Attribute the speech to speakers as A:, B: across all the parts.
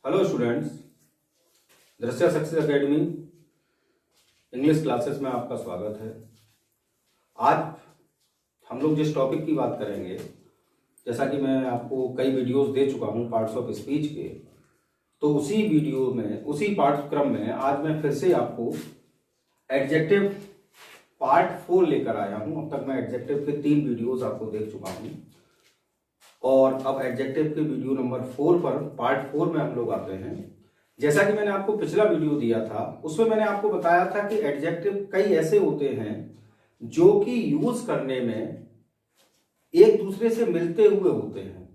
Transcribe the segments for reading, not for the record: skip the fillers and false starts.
A: Hello students, दृश्य success academy English classes में आपका स्वागत है। आज हम लोग जिस टॉपिक की बात करेंगे, जैसा कि मैं आपको कई वीडियोस दे चुका हूं पार्ट्स ऑफ स्पीच के, तो उसी वीडियो में, उसी पाठ्यक्रम में आज मैं फिर से आपको एडजेक्टिव पार्ट 4 लेकर आया हूं। अब तक मैं एडजेक्टिव के 3 वीडियोस आपको दे चुका हूं और अब एडजेक्टिव के वीडियो नंबर 4 पर, पार्ट 4 में हम लोग आते हैं। जैसा कि मैंने आपको पिछला वीडियो दिया था, उसमें मैंने आपको बताया था कि एडजेक्टिव कई ऐसे होते हैं जो कि यूज करने में एक दूसरे से मिलते हुए होते हैं,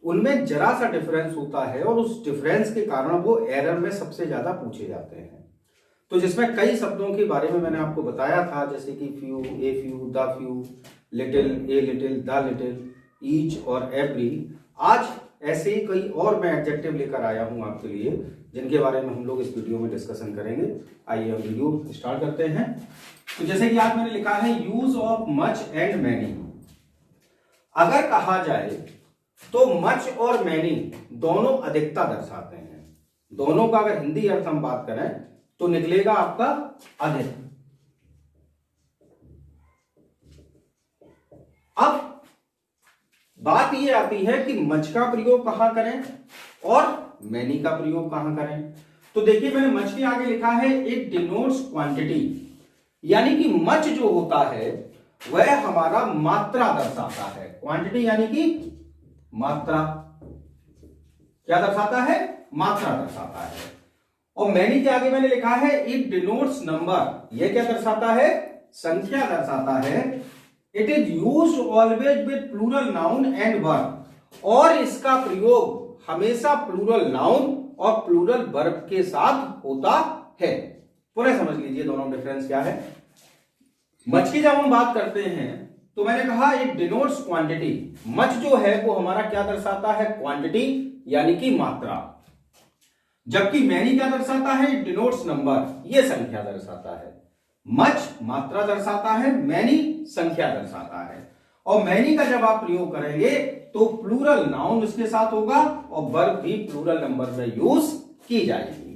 A: उनमें जरा सा डिफरेंस होता है और उस डिफरेंस के कारण वो एरर में सबसे ज्यादा पूछे जाते हैं। तो जिसमें कई शब्दों के बारे में मैंने आपको बताया था, जैसे कि few, a few, the few, little, a little, the little, each और एवरी। आज ऐसे ही कई और मैं एडजेक्टिव लेकर आया हूं आपके लिए, जिनके बारे में हम लोग इस वीडियो में डिस्कशन करेंगे। आइए हम वीडियो स्टार्ट करते हैं। तो जैसे कि आज मैंने लिखा है use of much and many. अगर कहा जाए तो मच और मैनी दोनों अधिकता दर्शाते हैं। दोनों का अगर हिंदी अर्थ हम बात करें तो निकलेगा आपका अधिक। अब बात यह आती है कि मच का प्रयोग कहां करें और मैनी का प्रयोग कहां करें। तो देखिए, मैंने मच के आगे लिखा है इट डिनोट्स क्वांटिटी, यानी कि मच जो होता है वह हमारा मात्रा दर्शाता है। क्वांटिटी यानी कि मात्रा, क्या दर्शाता है? मात्रा दर्शाता है। और मैनी के आगे मैंने लिखा है इट डिनोट्स नंबर, यह क्या दर्शाता है? संख्या दर्शाता है। It is used always with plural noun and verb, और इसका प्रयोग हमेशा प्लूरल नाउन और प्लूरल वर्ब के साथ होता है। पूरे समझ लीजिए दोनों डिफरेंस क्या है। मच की जब हम बात करते हैं तो मैंने कहा इट डिनोट्स क्वांटिटी। मच जो है वो हमारा क्या दर्शाता है? क्वांटिटी यानी कि मात्रा। जबकि मैनी क्या दर्शाता है? इट डिनोट्स नंबर, ये संख्या दर्शाता है। मच मात्रा दर्शाता है, मैनी संख्या दर्शाता है। और मैनी का जब आप प्रयोग करेंगे तो प्लूरल नाउन उसके साथ होगा और वर्ब भी प्लूरल नंबर में यूज की जाएगी।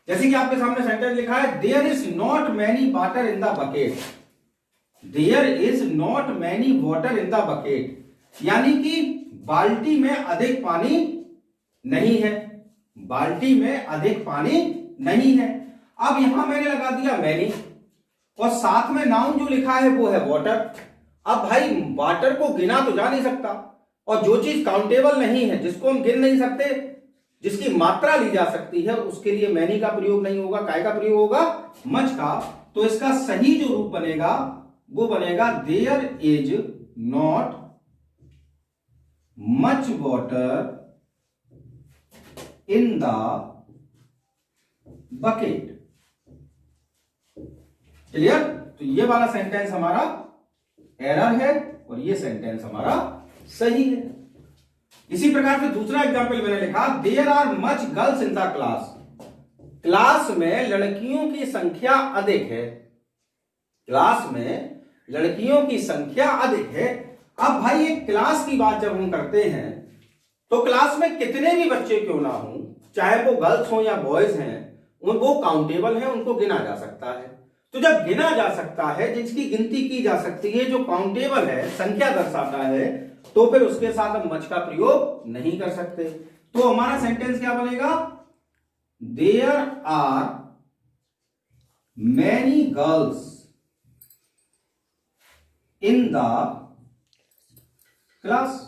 A: जैसे कि आपके सामने सेंटेंस लिखा है there is not many water in the bucket. There is not many water in the bucket, यानी कि बाल्टी में अधिक पानी नहीं है। बाल्टी में अधिक पानी नहीं है। अब यहां मैंने लगा दिया मैनी और साथ में नाउन जो लिखा है वो है वाटर। अब भाई वाटर को गिना तो जा नहीं सकता, और जो चीज काउंटेबल नहीं है, जिसको हम गिन नहीं सकते, जिसकी मात्रा ली जा सकती है, उसके लिए मैनी का प्रयोग नहीं होगा। काय का प्रयोग होगा? मच का। तो इसका सही जो रूप बनेगा वो बनेगा there is not much water in the bucket. Clear? तो ये वाला सेंटेंस हमारा एरर है और ये सेंटेंस हमारा सही है। इसी प्रकार से दूसरा एग्जांपल मैंने लिखा there are much girls in the class. Class में लड़कियों की संख्या अधिक है। क्लास में लड़कियों की संख्या अधिक है। अब भाई ये क्लास की बात जब हम करते हैं तो क्लास में कितने भी बच्चे क्यों ना हो, चाहे वो गर्ल्स हो या बॉयज हैं, वो काउंटेबल है, उनको गिना जा सकता है। तो जब गिना जा सकता है, जिसकी गिनती की जा सकती है, जो काउंटेबल है, संख्या दर्शाता है, तो फिर उसके साथ हम मच का प्रयोग नहीं कर सकते। तो हमारा सेंटेंस क्या बनेगा? There are many girls in the class.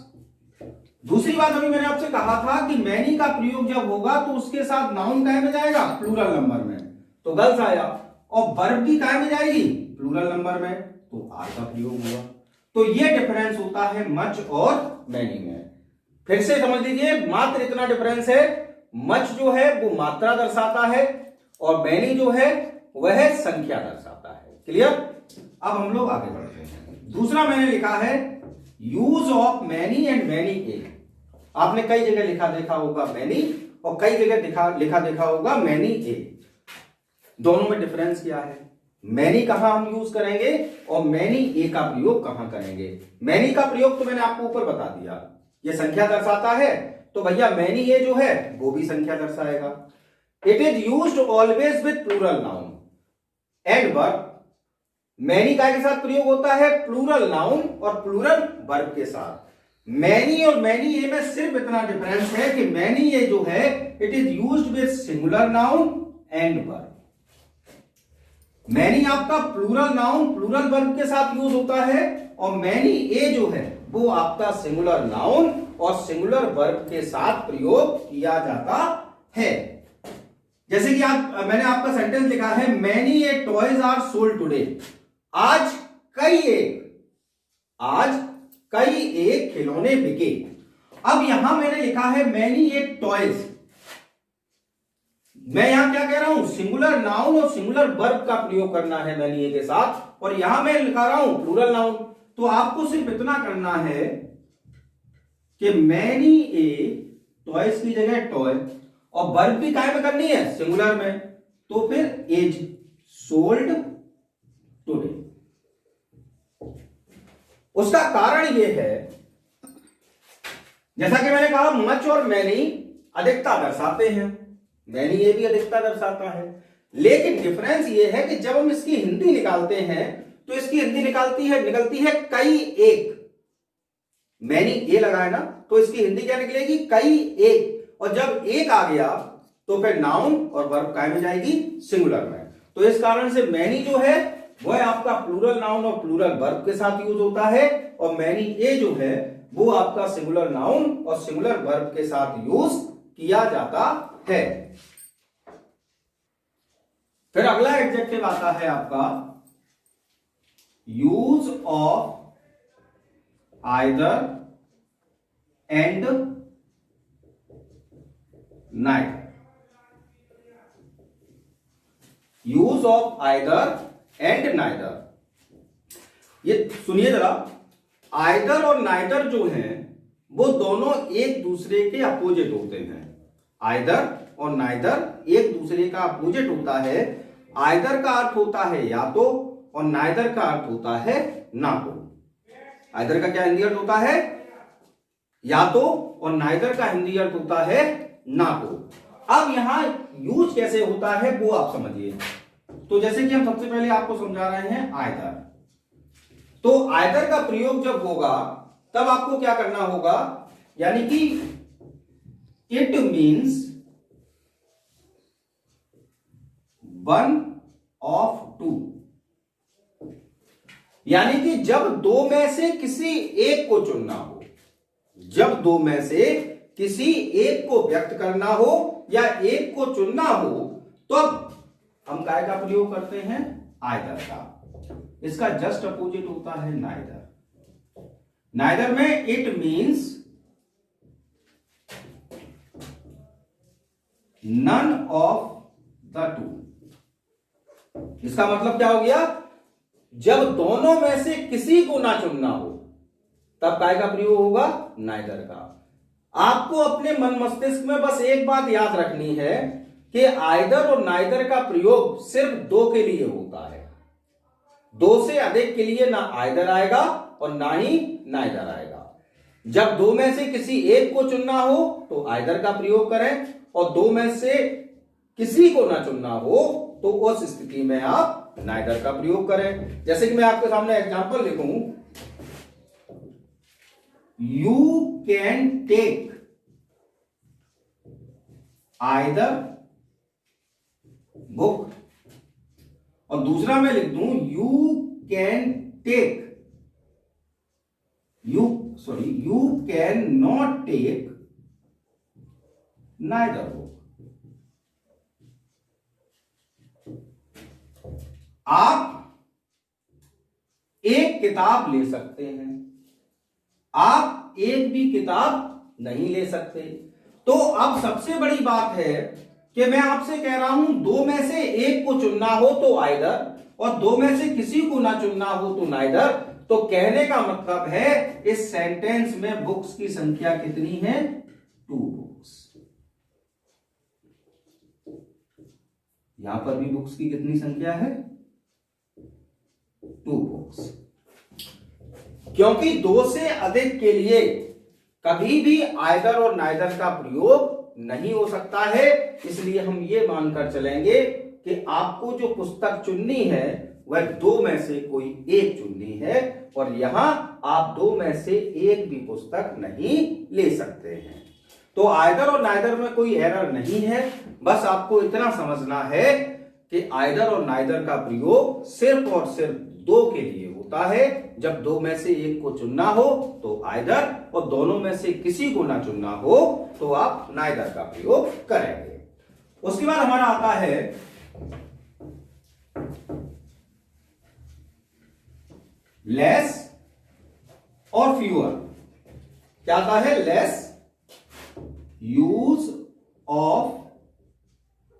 A: दूसरी बात अभी मैंने आपसे कहा था कि मैनी का प्रयोग जब होगा तो उसके साथ नाउन काय में जाएगा? प्लूरल नंबर में, तो गर्ल्स आया। और वर्ब भी काय में जाएगी? प्लूरल नंबर में, तो आर का प्रयोग हुआ। तो ये डिफरेंस होता है मच और मैनी में। फिर से समझ लीजिए, मात्र इतना डिफरेंस है, मच जो है वो मात्रा दर्शाता है और मैनी जो है वह संख्या दर्शाता है। क्लियर? अब हम लोग आगे बढ़ते हैं। दूसरा मैंने लिखा है use of many and many a. आपने कई जगह लिखा देखा होगा मैनी और कई जगह लिखा देखा होगा मैनी ए। दोनों में डिफरेंस क्या है? मैनी कहां हम यूज करेंगे और मैनी ए का प्रयोग कहां करेंगे? मैनी का प्रयोग तो मैंने आपको ऊपर बता दिया, ये संख्या दर्शाता है तो भैया मैनी ये जो है वो भी संख्या दर्शाएगा। It is used always with plural noun and verb. Many काय के साथ प्रयोग होता है? प्लूरल नाउन और प्लूरल वर्ब के साथ। मैनी और मैनी ये में सिर्फ इतना डिफरेंस है कि मैनी ये जो है it is used with singular noun and verb. Many आपका प्लूरल नाउन प्लूरल वर्ब के साथ यूज होता है और मैनी ए जो है वो आपका सिंगुलर नाउन और सिंगुलर वर्ब के साथ प्रयोग किया जाता है। जैसे कि मैंने आपका सेंटेंस लिखा है many a toys are sold today. आज कई एक खिलौने बिके। अब यहां मैंने लिखा है मैनी ए टॉयज। मैं यहां क्या कह रहा हूं? सिंगुलर नाउन और सिंगुलर वर्ब का प्रयोग करना है मैनी ए के साथ, और यहां मैं लिखा रहा हूं प्लूरल नाउन। तो आपको सिर्फ इतना करना है कि मैनी ए टॉयज की जगह टॉय, और वर्ब भी काय में करनी है? सिंगुलर में। तो फिर इज सोल्ड टुडे। उसका कारण यह है, जैसा कि मैंने कहा मच और मैनी अधिकता दर्शाते हैं, मैनी ये भी अधिकता दर्शाता है, लेकिन डिफरेंस ये है कि जब हम इसकी हिंदी निकालते हैं तो इसकी हिंदी निकलती है कई एक। मैनी ए लगा है ना, तो इसकी हिंदी क्या निकलेगी? कई एक। और जब एक आ गया तो फिर नाउन और वर्ब काय में जाएगी? सिंगुलर में। तो इस कारण से मैनी जो है वह आपका प्लूरल नाउन और प्लूरल वर्ब के साथ यूज होता है, और मैनी ए जो है वो आपका सिंगुलर नाउन और सिंगुलर वर्ब के साथ यूज किया जाता है। फिर अगला एडजेक्टिव आता है आपका use of either and neither. Use of either and neither, ये सुनिए जरा। आइदर और नाइदर जो हैं वो दोनों एक दूसरे के अपोजिट होते हैं। आइदर और नाइदर एक दूसरे का अपोजिट होता है। आइदर का अर्थ होता है या तो, और नाइदर का अर्थ होता है ना तो। आइदर का क्या हिंदी अर्थ होता है? या तो, और नाइदर का हिंदी अर्थ होता है ना तो। अब यहां यूज कैसे होता है वो आप समझिए। तो जैसे कि हम सबसे पहले आपको समझा रहे हैं आइदर, तो आइदर का प्रयोग जब होगा तब आपको क्या करना होगा, यानी कि it means one of two. यानी कि जब दो में से किसी एक को चुनना हो, जब दो में से किसी एक को व्यक्त करना हो या एक को चुनना हो, तब हम काय का प्रयोग करते हैं? आइदर का। इसका जस्ट अपोजिट होता है नाइदर। नाइदर में it means none of the two. इसका मतलब क्या हो गया? जब दोनों में से किसी को ना चुनना हो तब काय का प्रयोग होगा? नाइदर का। आपको अपने मन मस्तिष्क में बस एक बात याद रखनी है कि आइदर और नाइदर का प्रयोग सिर्फ दो के लिए होता है। दो से अधिक के लिए ना आइदर आएगा और ना ही नाइदर आएगा। जब दो में से किसी एक को चुनना हो तो आइदर का प्रयोग करें, और दो में से किसी को ना चुनना हो तो उस स्थिति में आप नाइदर का प्रयोग करें। जैसे कि मैं आपके सामने एग्जांपल लिखूं, you can take either book, और दूसरा मैं लिख दूं you can not take neither book. आप एक किताब ले सकते हैं, आप एक भी किताब नहीं ले सकते। तो अब सबसे बड़ी बात है कि मैं आपसे कह रहा हूं दो में से एक को चुनना हो तो आइदर, और दो में से किसी को ना चुनना हो तो नाइदर। तो कहने का मतलब है इस सेंटेंस में बुक्स की संख्या कितनी है? 2 बुक्स। यहां पर भी बुक्स की कितनी संख्या है? 2 बुक्स। क्योंकि दो से अधिक के लिए कभी भी आइदर और नाइदर का प्रयोग नहीं हो सकता है। इसलिए हम ये मानकर चलेंगे कि आपको जो पुस्तक चुननी है वह दो में से कोई एक चुननी है, और यहां आप दो में से एक भी पुस्तक नहीं ले सकते हैं। तो आइदर और नाइदर में कोई एरर नहीं है। बस आपको इतना समझना है कि आइदर और नाइदर का प्रयोग सिर्फ और सिर्फ दो के लिए होता है। जब दो में से एक को चुनना हो तो आइदर, और दोनों में से किसी को ना चुनना हो तो आप नाइदर का प्रयोग करेंगे। उसके बाद हमारा आता है लेस और फ्यूअर। क्या आता है? Less, use of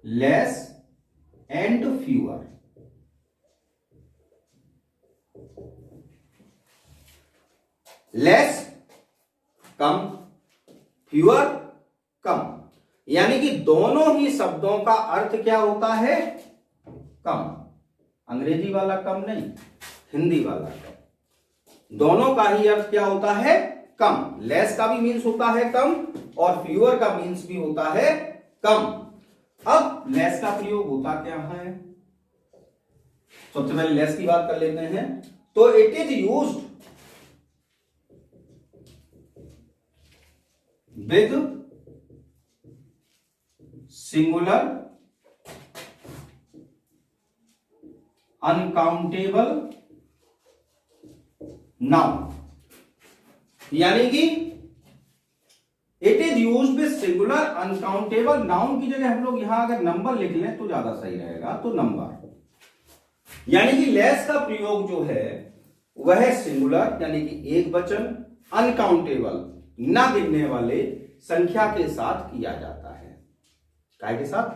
A: less and fewer. Less कम, फ्यूअर कम, यानी कि दोनों ही शब्दों का अर्थ क्या होता है? कम। अंग्रेजी वाला कम नहीं, हिंदी वाला कम। दोनों का ही अर्थ क्या होता है? कम। लेस का भी मीन्स होता है कम, और फ्यूअर का मीन्स भी होता है कम। अब लेस का प्रयोग होता क्या है? सबसे पहले लेस की बात कर लेते हैं। तो it is used with singular uncountable noun, यानी कि it is used with singular uncountable noun की जगह हम लोग यहां अगर नंबर लिख लें तो ज्यादा सही रहेगा। तो नंबर, यानी कि लेस का प्रयोग जो है वह सिंगुलर यानी कि एक वचन, अनकाउंटेबल ना गिनने वाले संख्या के साथ किया जाता है। काय के साथ?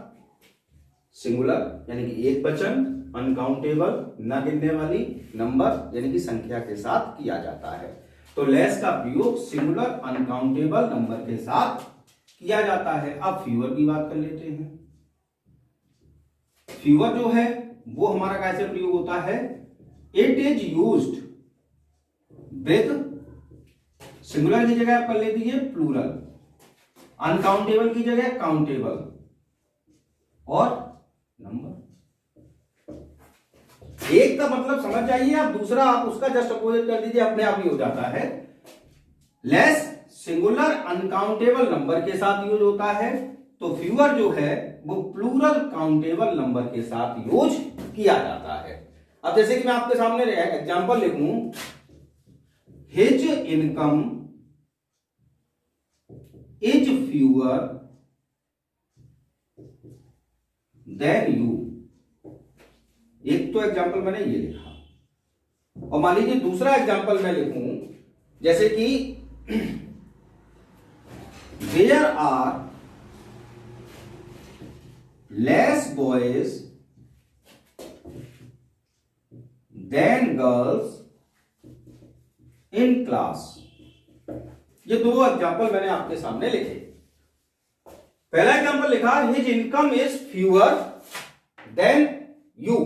A: सिंगुलर यानी कि एक वचन, अनकाउंटेबल ना गिनने वाली, नंबर यानी कि संख्या के साथ किया जाता है। तो लेस का प्रयोग सिंगुलर अनकाउंटेबल नंबर के साथ किया जाता है। अब फ्यूअर की बात कर लेते हैं। फ्यूअर जो है वो हमारा कैसे प्रयोग होता है? It is used with, singular की जगह आप कर ले दीजिए प्लूरल, अनकाउंटेबल की जगह काउंटेबल, और नंबर। एक का मतलब समझ जाइए आप, दूसरा आप उसका जस्ट अपोजिट कर दीजिए, अपने आप ही हो जाता है। लेस सिंगुलर अनकाउंटेबल नंबर के साथ यूज होता है, तो फ्यूअर जो है वो प्लूरल काउंटेबल नंबर के साथ यूज किया जाता है। अब जैसे कि मैं आपके सामने एग्जांपल लिखूं, his income is fewer than you. एक तो एग्जांपल मैंने ये लिखा, और मान लीजिए दूसरा एग्जांपल मैं लिखूं, जैसे कि there are less boys than girls in class. ये दो एग्जांपल मैंने आपके सामने लिखे। पहला एग्जांपल लिखा, his income is fewer than you.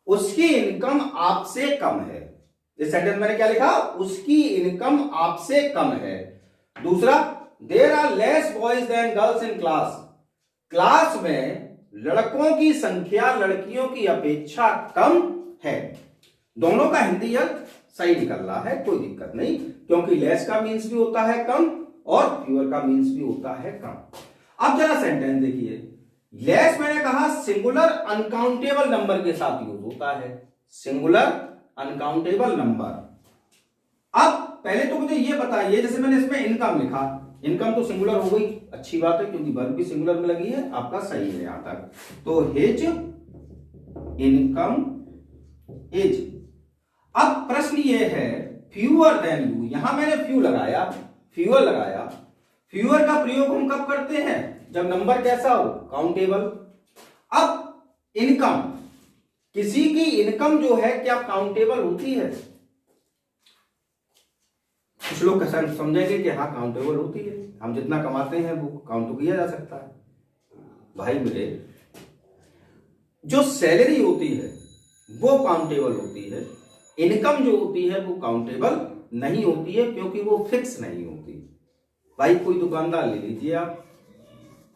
A: उसकी इनकम आपसे कम है। इस सेंटेंस मैंने क्या लिखा? उसकी इनकम आपसे कम है। दूसरा, there are less boys than girls in class. Class में लड़कों की संख्या लड़कियों की अपेक्षा कम है। दोनों का हिंदी अर्थ सही निकल रहा है, कोई दिक्कत नहीं, क्योंकि लेस का मीन्स भी होता है कम और फ्यूअर का मीन्स भी होता है कम। अब जरा सेंटेंस देखिए। लेस मैंने कहा सिंगुलर अनकाउंटेबल नंबर के साथ यूज होता है। Singular uncountable number. अब पहले तो मुझे ये बताइए, जैसे मैंने इसमें इनकम लिखा, इनकम तो सिंगुलर हो गई, अच्छी बात है, क्योंकि वर्ब भी सिंगुलर में लगी है, आपका सही है यहां तक। तो हिज इनकम इज। अब प्रश्न ये है, फ्यूअर देन यू, यहां मैंने फ्यू लगाया, फ्यूअर लगाया। फ्यूअर का प्रयोग हम कब करते हैं? जब नंबर कैसा हो? काउंटेबल। अब इनकम, किसी की इनकम जो है क्या काउंटेबल होती है? कुछ लोग समझेंगे कि हाँ काउंटेबल होती है, हम जितना कमाते हैं वो काउंट तो किया जा सकता है। भाई मेरे, जो सैलरी होती है वो काउंटेबल होती है, इनकम जो होती है वो काउंटेबल नहीं होती है, क्योंकि वो फिक्स नहीं होती। भाई कोई दुकानदार ले लीजिए आप,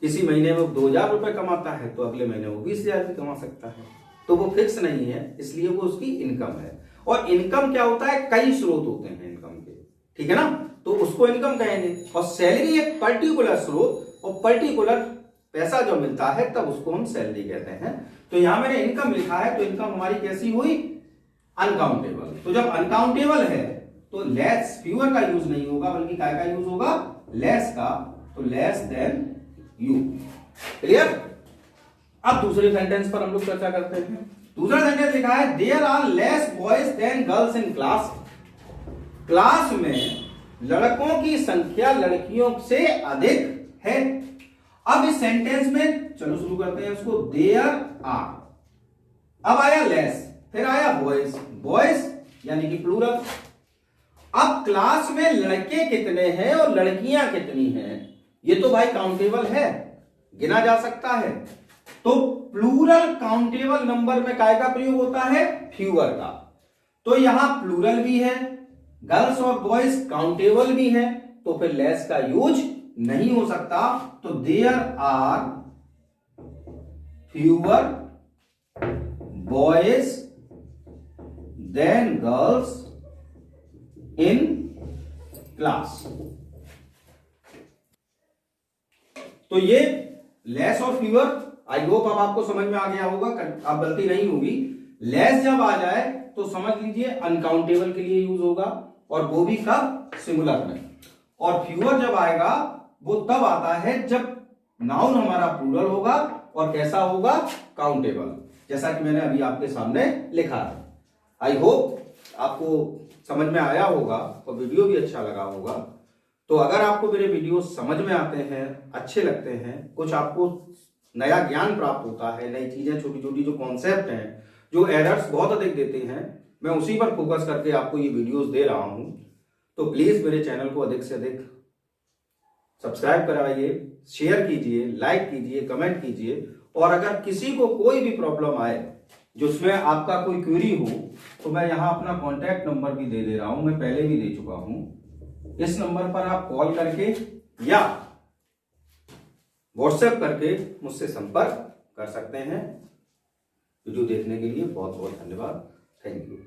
A: किसी महीने में 2,000 रुपए कमाता है तो अगले महीने वो 20,000 भी कमा सकता है। तो वो फिक्स नहीं है, इसलिए वो उसकी इनकम है। और इनकम क्या होता है, कई स्रोत होते हैं इनकम के, ठीक है ना, तो उसको इनकम कहेंगे। और सैलरी एक पर्टिकुलर स्रोत और पर्टिकुलर पैसा जो मिलता है तब उसको हम सैलरी कहते हैं। तो यहां मैंने इनकम लिखा है, तो इनकम हमारी कैसी हुई, अनकाउंटेबल। तो जब अनकाउंटेबल है तो लेस, फ्यूअर का यूज नहीं होगा, बल्कि काय का यूज होगा, लेस का। तो लेस देन यू। क्लियर। अब दूसरे सेंटेंस पर हम लोग चर्चा करते हैं। दूसरा सेंटेंस लिखा है there are less boys than girls in class. Class में लड़कों की संख्या लड़कियों से अधिक है। अब इस सेंटेंस में चलो शुरू करते हैं इसको। देयर आर, अब आया लेस, फिर आया बॉयज, बॉयज यानी कि प्लूरल। अब क्लास में लड़के कितने हैं और लड़कियां कितनी हैं, ये तो भाई काउंटेबल है, गिना जा सकता है। तो प्लूरल काउंटेबल नंबर में काय का प्रयोग होता है, फ्यूअर का। तो यहां प्लूरल भी है, गर्ल्स और बॉयज काउंटेबल भी है, तो फिर लेस का यूज नहीं हो सकता। तो there are fewer boys than girls in class. तो ये लेस और फ्यूअर, आई होप अब आपको समझ में आ गया होगा, अब गलती नहीं होगी। लेस जब आ जाए तो समझ लीजिए अनकाउंटेबल के लिए यूज होगा, और वो भी कब, सिंगुलर में। और फ्यूअर जब आएगा वो तब आता है जब नाउन हमारा प्लूरल होगा और कैसा होगा, काउंटेबल, जैसा कि मैंने अभी आपके सामने लिखा है। आई होप आपको समझ में आया होगा और वीडियो भी अच्छा लगा होगा। तो अगर आपको मेरे वीडियो समझ में आते हैं, अच्छे लगते हैं, कुछ आपको नया ज्ञान प्राप्त होता है, नई चीजें, छोटी छोटी जो कॉन्सेप्ट हैं, जो एरर्स बहुत अधिक देते हैं, मैं उसी पर फोकस करके आपको ये वीडियोस दे रहा हूं। तो प्लीज मेरे चैनल को अधिक से अधिक सब्सक्राइब कराइए, शेयर कीजिए, लाइक कीजिए, कमेंट कीजिए। और अगर किसी को कोई भी प्रॉब्लम आए जिसमें आपका कोई क्वेरी हो, तो मैं यहां अपना कॉन्टैक्ट नंबर भी दे रहा हूं, मैं पहले भी दे चुका हूं। इस नंबर पर आप कॉल करके या व्हाट्सएप करके मुझसे संपर्क कर सकते हैं। वीडियो देखने के लिए बहुत बहुत धन्यवाद। Thank you.